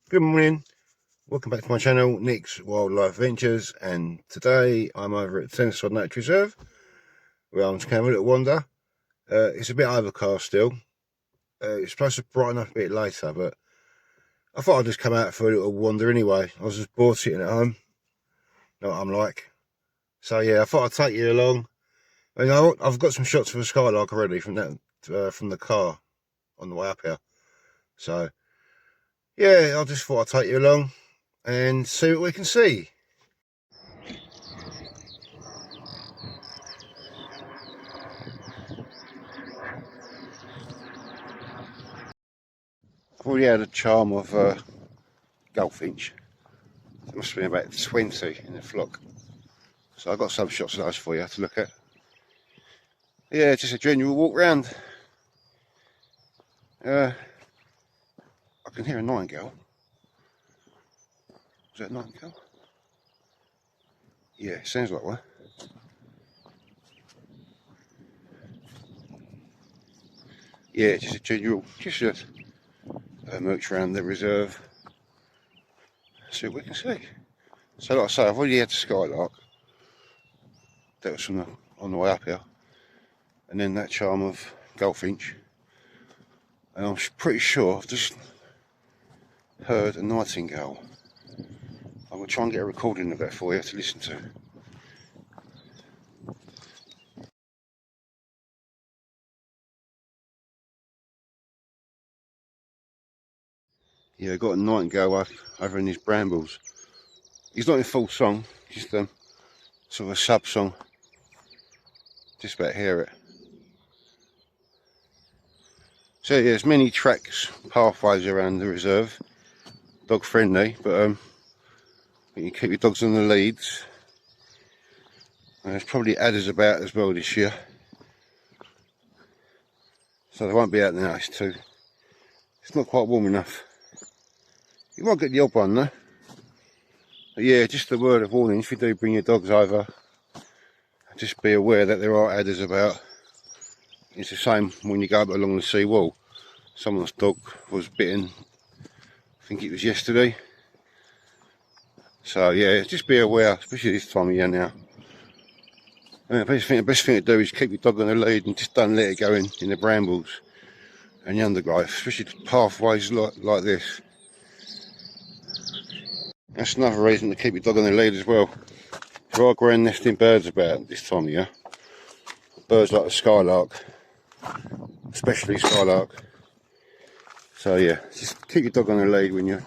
Good morning, welcome back to my channel, Nick's Wildlife Ventures, and today I'm over at Thameside Nature Reserve where I'm just having a little wander. It's a bit overcast still. It's supposed to brighten up a bit later, but I thought I'd just come out for a little wander anyway. I was just bored sitting at home, know what I'm like. So yeah, I thought I'd take you along. And I've got some shots of a skylark already from from the car on the way up here. So yeah, I just thought I'd take you along and see what we can see. I've already had a charm of goldfinch. There must have been about 20 in the flock. So I've got some shots of those for you to look at. Yeah, just a general walk round. I can hear a nightingale. Was that a nightingale? Yeah, sounds like one. Yeah, just a general, just a mooch around the reserve. See what we can see. So like I say, I've already had the skylark. That was on the way up here. And then that charm of goldfinch. And I'm pretty sure I've just heard a nightingale. I'm going to try and get a recording of that for you to listen to. Yeah, got a nightingale over in his brambles. He's not in full song, just sort of a sub song. Just about hear it. So yeah, there's many tracks, pathways around the reserve. Dog friendly, but you can keep your dogs on the leads. And there's probably adders about as well this year. So they won't be out now, it's not quite warm enough. You might get the odd one though. But yeah, just a word of warning, if you do bring your dogs over, just be aware that there are adders about. It's the same when you go up along the sea wall. Someone's dog was bitten, I think it was yesterday. So yeah, just be aware, especially this time of year now. And the best thing to do is keep your dog on the lead and just don't let it go in the brambles and the undergrowth, especially pathways like this. That's another reason to keep your dog on the lead as well. There are ground nesting birds about this time of year. Birds like the skylark, especially skylark. So yeah, just keep your dog on the lead when you're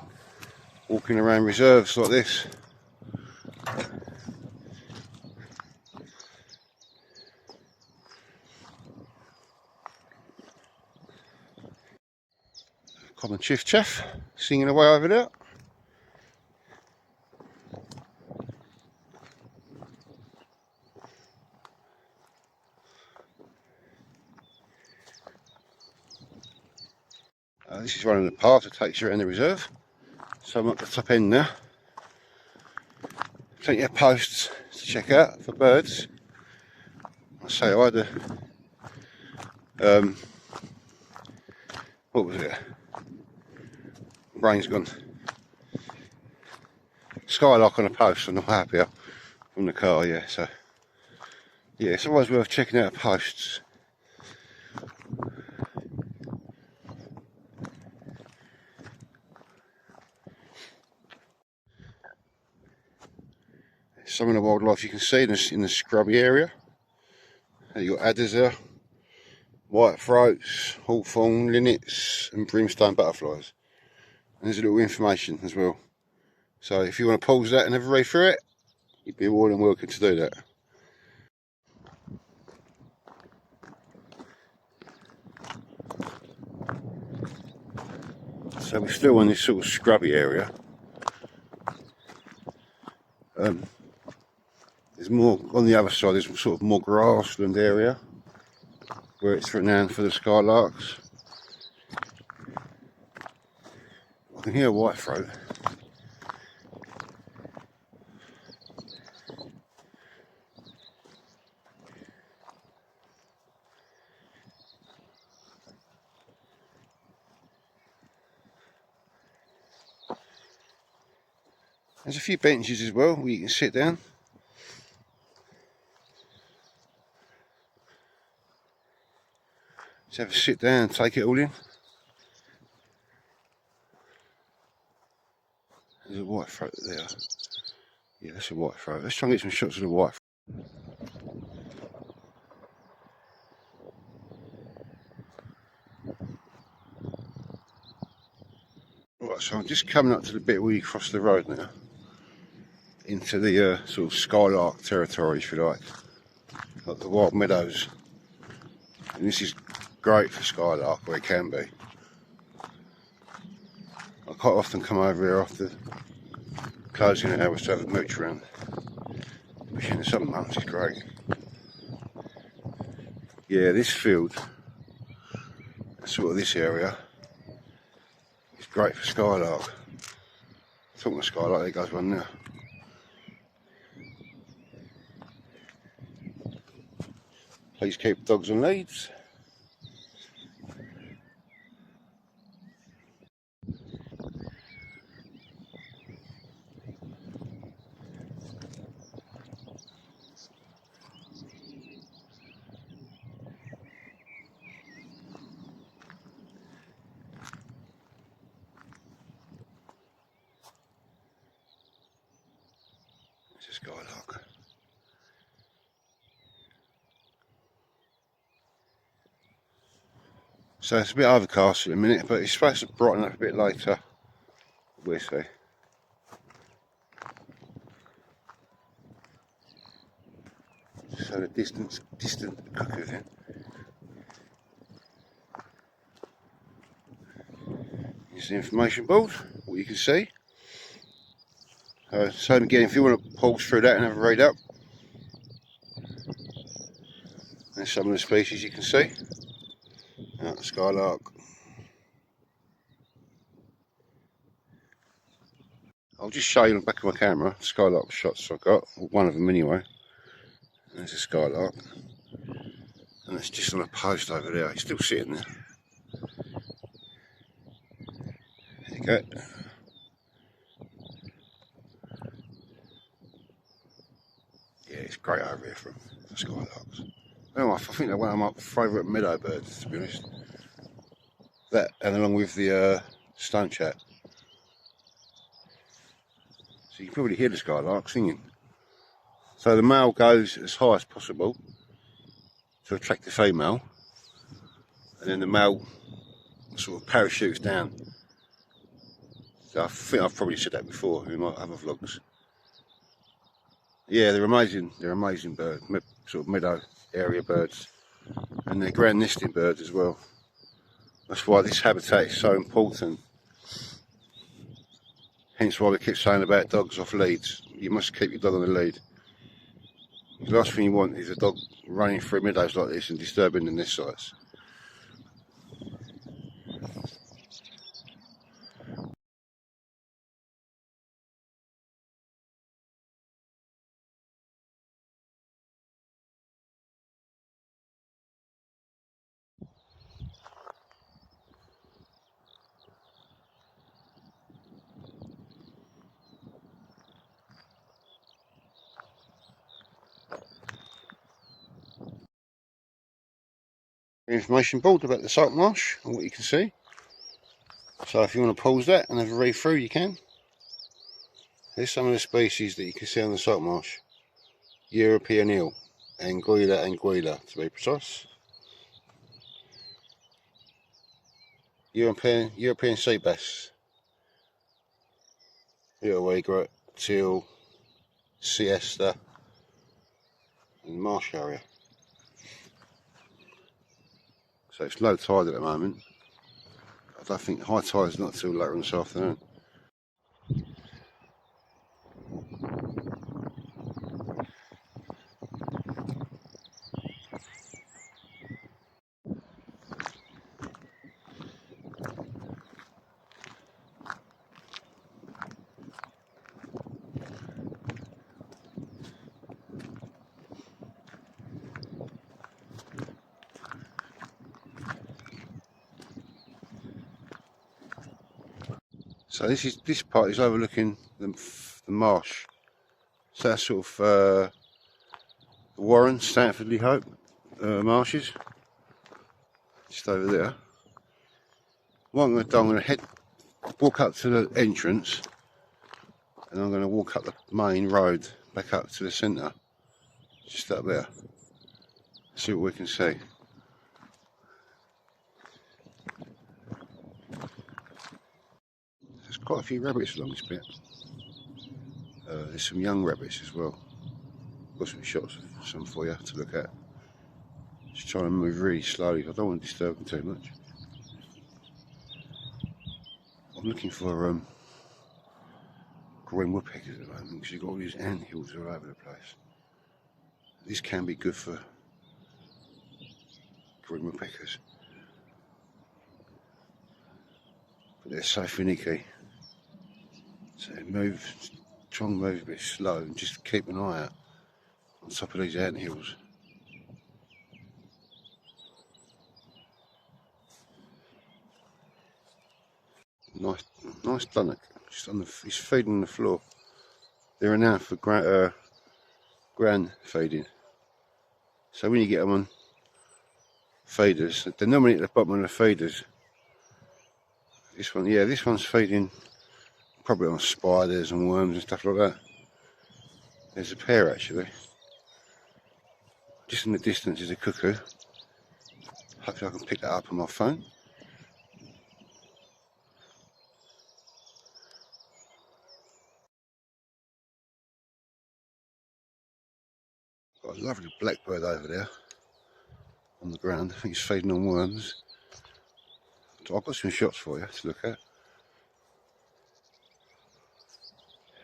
walking around reserves like this. Common chiff chaff singing away over there. This is one of the paths that takes you around the reserve. So I'm at the top end now. Plenty of posts to check out for birds. I say I had what was it? Brain's gone. Skylark on a post, I'm not happier from the car, yeah, so yeah, it's always worth checking out posts. Some of the wildlife you can see in the scrubby area. You've got adders there, white throats, hawthorn, linnets and brimstone butterflies. And there's a little information as well. So if you want to pause that and have a read through it, you'd be more than welcome to do that. So we're still in this sort of scrubby area. There's more on the other side. There's sort of more grassland area where it's renowned for the skylarks. I can hear a whitethroat. There's a few benches as well where you can sit down. Just have a sit down and take it all in. There's a white throat there. Yeah, that's a white throat. Let's try and get some shots of the white throat. Right, so I'm just coming up to the bit where you cross the road now. Into the sort of skylark territory, if you like the wild meadows. And this is great for skylark, where it can be. I quite often come over here after closing hours to have a mooch around. Which in the summer months is great. Yeah, this field, sort of this area, is great for skylark. Talking of skylark, there goes one now. Please keep dogs on leads. It's a skylark. So it's a bit overcast in a minute, but it's supposed to brighten up a bit later. We'll see. So the distant cuckoo then. Here's the information board, what you can see. So again, if you want to pulse through that and have a read up, there's some of the species you can see. Skylark. I'll just show you on the back of my camera the skylark shots I've got, or one of them anyway. There's a skylark, and it's just on a post over there. He's still sitting there. There you go. Yeah, it's great over here for skylarks. Well, I think they're one of my favourite meadow birds, to be honest. That, and along with the stone chat. So you can probably hear the skylark singing. So the male goes as high as possible to attract the female, and then the male sort of parachutes down. So I think I've probably said that before in my other vlogs. Yeah, they're amazing. They're amazing birds, sort of meadow area birds, and they're ground nesting birds as well. That's why this habitat is so important. Hence why we keep saying about dogs off leads. You must keep your dog on the lead. The last thing you want is a dog running through meadows like this and disturbing the nest sites. Information board about the salt marsh and what you can see. So if you want to pause that and have a read through, you can. Here's some of the species that you can see on the salt marsh. European eel, anguilla to be precise. European sea bass. Little egret, teal, siesta, and marsh area. So it's low tide at the moment. I don't think high tide is not till later on this afternoon. So this part is overlooking the marsh. So that's sort of the Warren, Stanford Hope marshes, just over there. What I'm going to do, I'm going to walk up to the entrance, and I'm going to walk up the main road back up to the centre, just up there. See what we can see. There's quite a few rabbits along this bit. There's some young rabbits as well. Got some shots of some for you to look at. Just trying to move really slowly. I don't want to disturb them too much. I'm looking for green woodpeckers at the moment because you've got all these ant hills all over the place. This can be good for green woodpeckers, but they're so finicky. So try and move a bit slow and just keep an eye out on top of these ant hills. Nice dunnock. Just on he's feeding on the floor. They're renowned for gran feeding. So when you get them on feeders, they're normally at the bottom of the feeders. This one's feeding probably on spiders and worms and stuff like that. There's a pair actually. Just in the distance is a cuckoo. Hopefully I can pick that up on my phone. Got a lovely blackbird over there on the ground. I think he's feeding on worms. So I've got some shots for you to look at.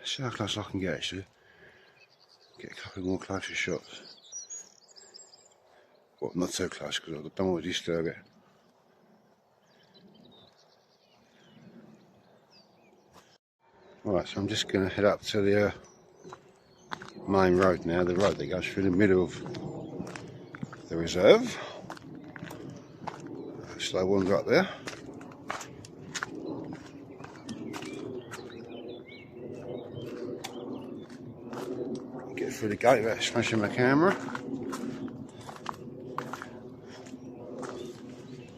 See how close I can get actually. Get a couple more closer shots. Well, not too close because I don't want to disturb it. Alright, so I'm just going to head up to the main road now, the road that goes through the middle of the reserve. Slow wander up there. Get through the gate without smashing my camera.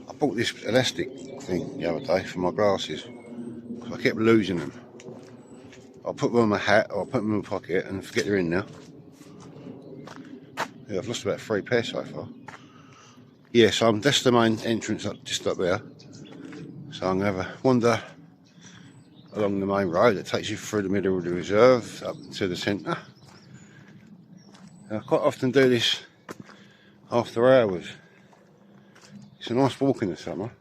I bought this elastic thing the other day for my glasses. I kept losing them. I'll put them on my hat or I'll put them in my pocket and forget they're in now. Yeah, I've lost about 3 pairs so far. Yeah, so that's the main entrance just up there. So I'm going to have a wander along the main road that takes you through the middle of the reserve up to the centre. I quite often do this after hours. It's a nice walk in the summer.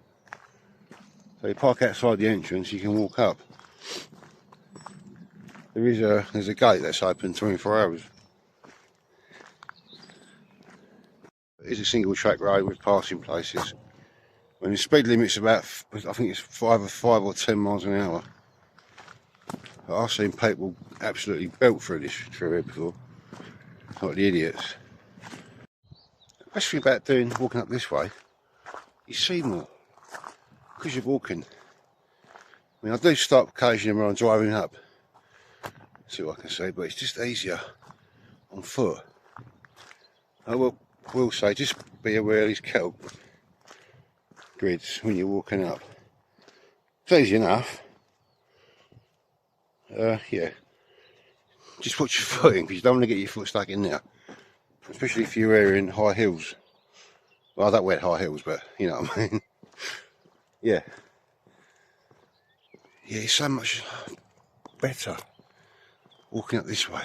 So you park outside the entrance, you can walk up. There's a gate that's open 24 hours. It's a single track road with passing places. When the speed limit's about, I think it's 5 or 10 miles an hour. But I've seen people absolutely belt through here before. Like the idiots. The best thing about walking up this way, you see more. Because you're walking. I mean, I do stop occasionally when I'm driving up. See what I can see, but it's just easier on foot. I will say, just be aware of these kettle grids when you're walking up. It's easy enough. Yeah. Just put your foot in because you don't want to get your foot stuck in there. Especially if you're wearing high heels. Well, I don't wear high heels, but you know what I mean. Yeah. Yeah, it's so much better walking up this way.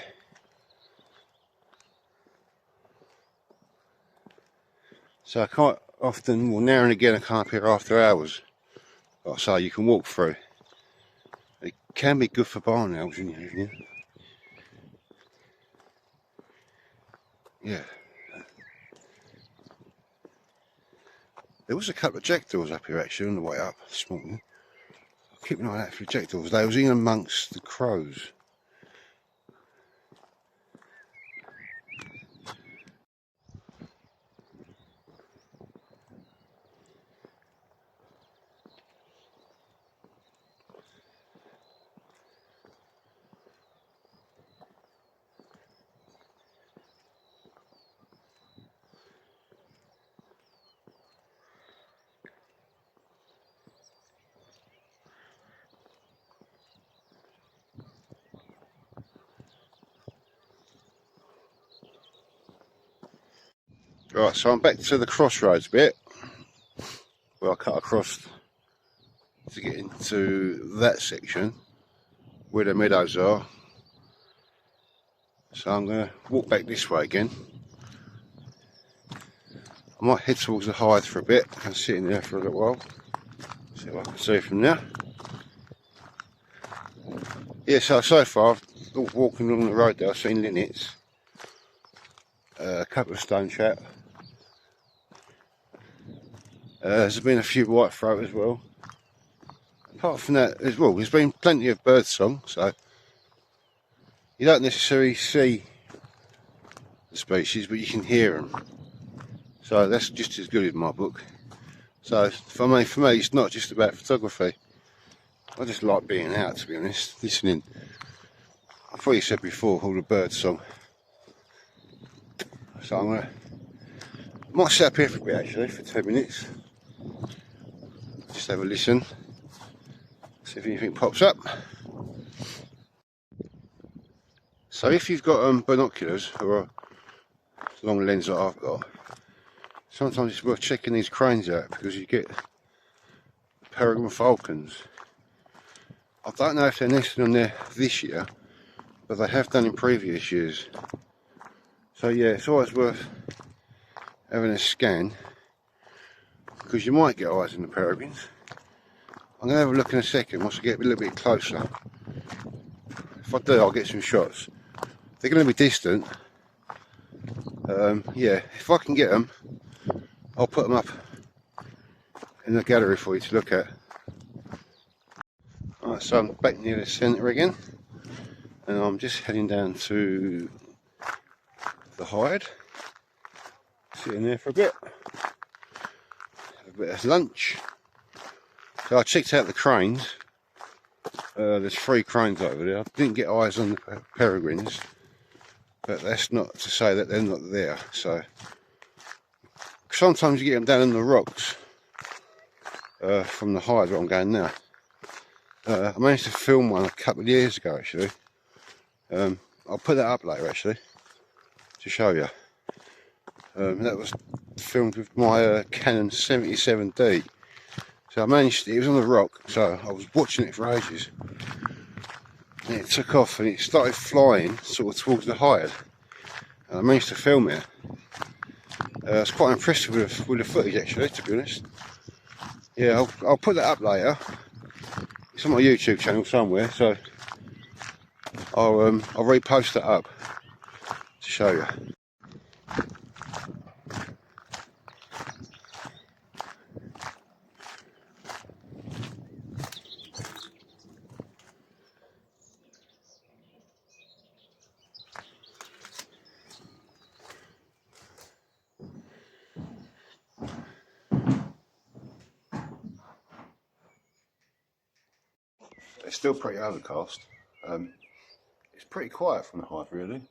So I quite often, well now and again I come up here after hours. Like I say, you can walk through. It can be good for barn owls in the evening. Yeah. There was a couple of jackdaws up here actually on the way up this morning. I'll keep an eye out for jackdaws. They was in amongst the crows. Right, so I'm back to the crossroads bit where I cut across to get into that section where the meadows are. So I'm going to walk back this way again. I might head towards the Hyde for a bit and sit in there for a little while. See what I can see from there. Yeah, so far, walking along the road there, I've seen linnets, a couple of stone chat. There's been a few whitethroat as well. Apart from that, there's been plenty of bird song, so you don't necessarily see the species, but you can hear them. So that's just as good in my book. So for me, it's not just about photography. I just like being out, to be honest, listening. I thought you said before, all the bird song. So might sit up here for a bit actually, for 10 minutes. Just have a listen, see if anything pops up. So if you've got binoculars or a long lens that I've got, sometimes it's worth checking these cranes out because you get peregrine falcons. I don't know if they're nesting on there this year, but they have done in previous years. So yeah, it's always worth having a scan because you might get eyes on the peregrines. I'm going to have a look in a second once I get a little bit closer. If I do, I'll get some shots. They're going to be distant. Yeah, if I can get them, I'll put them up in the gallery for you to look at. Alright, so I'm back near the centre again, and I'm just heading down to the Hyde, sitting there for a bit, have a bit of lunch. So I checked out the cranes. There's 3 cranes over there. I didn't get eyes on the peregrines, but that's not to say that they're not there. So sometimes you get them down in the rocks from the Hyde where I'm going now. I managed to film one a couple of years ago actually. I'll put that up later actually to show you. That was filmed with my Canon 77D. So I managed, it was on the rock, so I was watching it for ages. And it took off and it started flying sort of towards the Hyde. And I managed to film it. I was quite impressed with the footage actually, to be honest. Yeah, I'll put that up later. It's on my YouTube channel somewhere, so I'll repost that up to show you. It's still pretty overcast. It's pretty quiet from the Hyde really.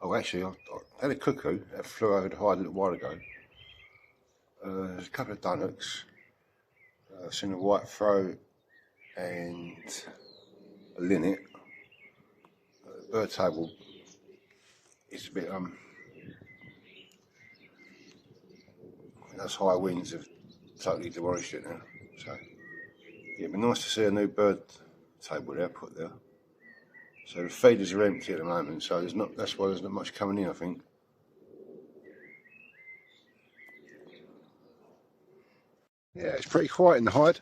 Oh actually, I had a cuckoo that flew over the Hyde a little while ago. There's a couple of dunnocks. I've seen a whitethroat and a linnet. The bird table is a bit those high winds have totally demolished it now. So yeah, it'd be nice to see a new bird table there put there. So the feeders are empty at the moment, so that's why there's not much coming in, I think. Yeah, it's pretty quiet in the Hyde.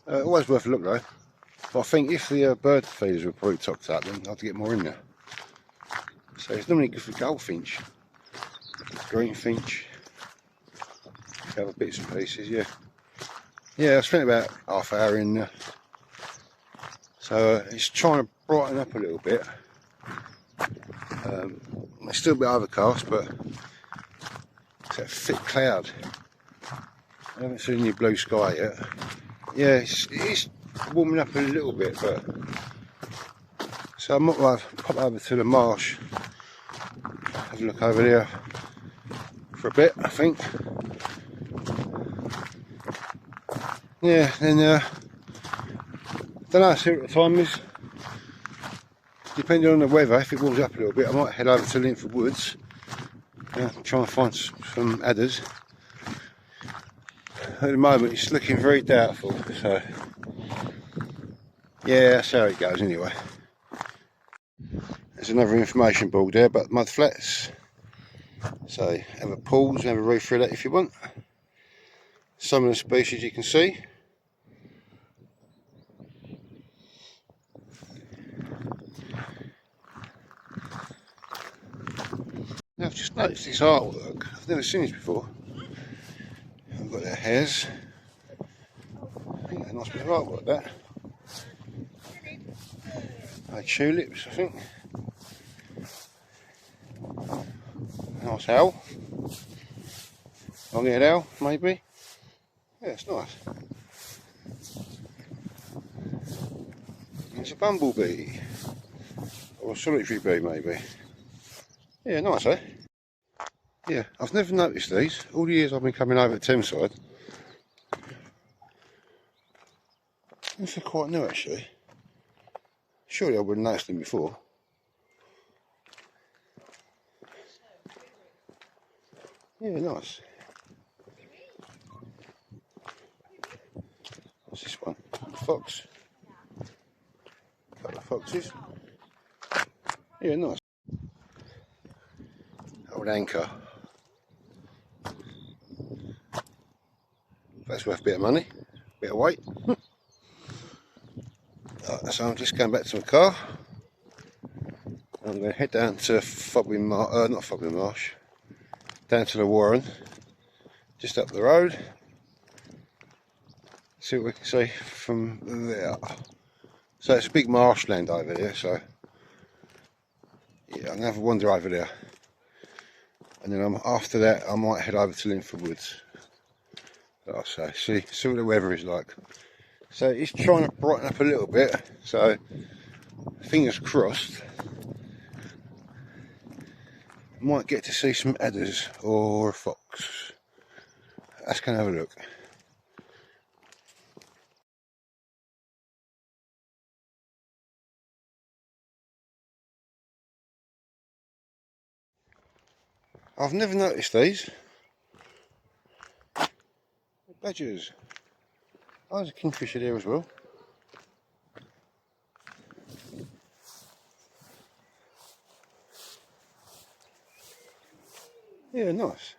Always worth a look though. But I think if the bird feeders were probably topped up, then I'd have to get more in there. So it's normally good for goldfinch, greenfinch, other bits and pieces, yeah. Yeah, I spent about half an hour in there. So it's trying to brighten up a little bit. It's still a bit overcast, but it's that thick cloud. I haven't seen any blue sky yet. Yeah, it's warming up a little bit, but so I might pop over to the marsh, have a look over there for a bit, I think. Yeah, then don't know, see what the time is. Depending on the weather, if it warms up a little bit, I might head over to Linford Woods Trying to find some adders. At the moment it's looking very doubtful, so yeah, that's how it goes anyway. There's another information board there about mud flats, so have a pause and have a read through that if you want. Some of the species you can see. Now I've just noticed this artwork, I've never seen this before. I've got their hairs. I think that's a nice bit of artwork, that. Tulips, I think. Nice owl. Long-haired owl, maybe. Yeah, it's nice. It's a bumblebee. Or a solitary bee, maybe. Yeah, nice, eh? Yeah, I've never noticed these. All the years I've been coming over to Thameside. These are quite new, actually. Surely I would have noticed them before. Yeah, nice. What's this one? Fox. A couple of foxes. Yeah, nice. Old anchor. That's worth a bit of money, a bit of weight. So I'm just going back to my car. I'm going to head down to not Fobbing Marsh, down to the Warren, just up the road. See what we can see from there. So it's a big marshland over there, so yeah, I'm going to have a wander over there. And then after that I might head over to Linford Woods. Like I say, see what the weather is like. So it's trying to brighten up a little bit, so fingers crossed might get to see some adders or a fox. Let's go and have a look. I've never noticed these. Badgers. Oh, there's a kingfisher there as well. Yeah, nice.